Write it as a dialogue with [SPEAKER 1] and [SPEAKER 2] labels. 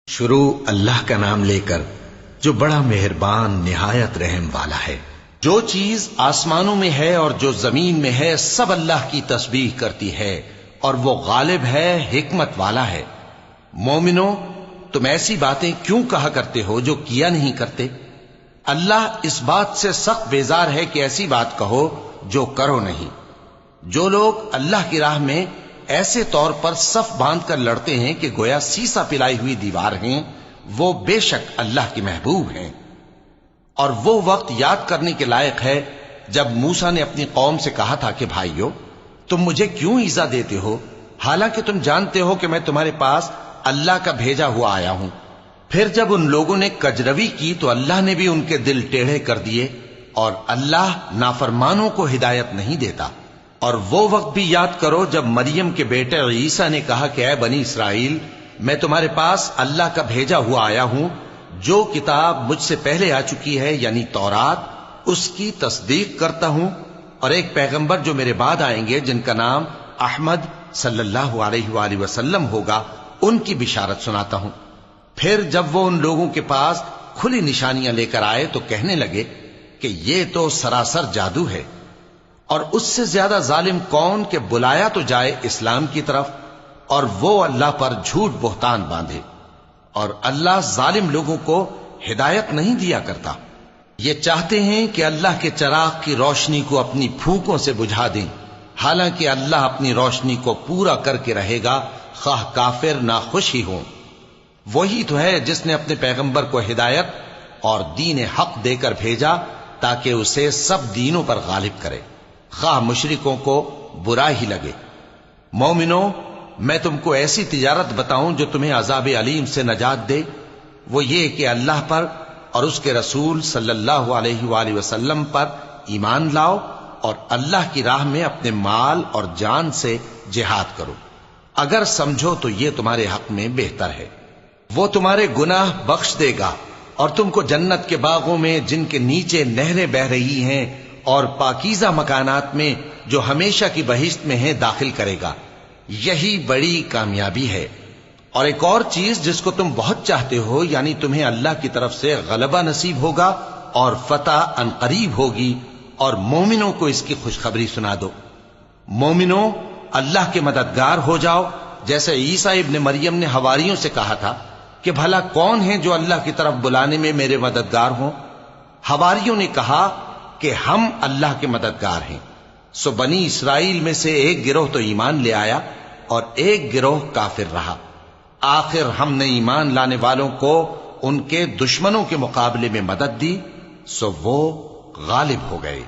[SPEAKER 1] شروع اللہ کا نام لے کر جو بڑا مہربان نہایت رحم والا ہے۔ جو چیز آسمانوں میں ہے اور جو زمین میں ہے سب اللہ کی تسبیح کرتی ہے اور وہ غالب ہے، حکمت والا ہے۔ مومنو، تم ایسی باتیں کیوں کہا کرتے ہو جو کیا نہیں کرتے؟ اللہ اس بات سے سخت بیزار ہے کہ ایسی بات کہو جو کرو نہیں۔ جو لوگ اللہ کی راہ میں ایسے طور پر صف باندھ کر لڑتے ہیں کہ گویا سیسا پلائی ہوئی دیوار ہیں، وہ بے شک اللہ کے محبوب ہیں۔ اور وہ وقت یاد کرنے کے لائق ہے جب موسیٰ نے اپنی قوم سے کہا تھا کہ بھائیو، تم مجھے کیوں ایذا دیتے ہو حالانکہ تم جانتے ہو کہ میں تمہارے پاس اللہ کا بھیجا ہوا آیا ہوں۔ پھر جب ان لوگوں نے کجروی کی تو اللہ نے بھی ان کے دل ٹیڑھے کر دیے، اور اللہ نافرمانوں کو ہدایت نہیں دیتا۔ اور وہ وقت بھی یاد کرو جب مریم کے بیٹے عیسیٰ نے کہا کہ اے بنی اسرائیل، میں تمہارے پاس اللہ کا بھیجا ہوا آیا ہوں، جو کتاب مجھ سے پہلے آ چکی ہے یعنی تورات، اس کی تصدیق کرتا ہوں، اور ایک پیغمبر جو میرے بعد آئیں گے جن کا نام احمد صلی اللہ علیہ وآلہ وسلم ہوگا، ان کی بشارت سناتا ہوں۔ پھر جب وہ ان لوگوں کے پاس کھلی نشانیاں لے کر آئے تو کہنے لگے کہ یہ تو سراسر جادو ہے، اور اس سے زیادہ ظالم کون کہ بلایا تو جائے اسلام کی طرف اور وہ اللہ پر جھوٹ بہتان باندھے۔ اور اللہ ظالم لوگوں کو ہدایت نہیں دیا کرتا۔ یہ چاہتے ہیں کہ اللہ کے چراغ کی روشنی کو اپنی پھونکوں سے بجھا دیں، حالانکہ اللہ اپنی روشنی کو پورا کر کے رہے گا، خواہ کافر ناخوش ہی ہوں۔ وہی تو ہے جس نے اپنے پیغمبر کو ہدایت اور دین حق دے کر بھیجا تاکہ اسے سب دینوں پر غالب کرے، خواہ مشرکوں کو برا ہی لگے۔ مومنو، میں تم کو ایسی تجارت بتاؤں جو تمہیں عذاب علیم سے نجات دے؟ وہ یہ کہ اللہ پر اور اس کے رسول صلی اللہ علیہ وآلہ وسلم پر ایمان لاؤ اور اللہ کی راہ میں اپنے مال اور جان سے جہاد کرو، اگر سمجھو تو یہ تمہارے حق میں بہتر ہے۔ وہ تمہارے گناہ بخش دے گا اور تم کو جنت کے باغوں میں جن کے نیچے نہریں بہ رہی ہیں اور پاکیزہ مکانات میں جو ہمیشہ کی بہشت میں ہیں داخل کرے گا۔ یہی بڑی کامیابی ہے۔ اور ایک اور چیز جس کو تم بہت چاہتے ہو، یعنی تمہیں اللہ کی طرف سے غلبہ نصیب ہوگا اور فتح عنقریب ہوگی، اور مومنوں کو اس کی خوشخبری سنا دو۔ مومنوں، اللہ کے مددگار ہو جاؤ، جیسے عیسیٰ ابن مریم نے حواریوں سے کہا تھا کہ بھلا کون ہیں جو اللہ کی طرف بلانے میں میرے مددگار ہوں؟ حواریوں نے کہا کہ ہم اللہ کے مددگار ہیں۔ سو بنی اسرائیل میں سے ایک گروہ تو ایمان لے آیا اور ایک گروہ کافر رہا۔ آخر ہم نے ایمان لانے والوں کو ان کے دشمنوں کے مقابلے میں مدد دی، سو وہ غالب ہو گئے۔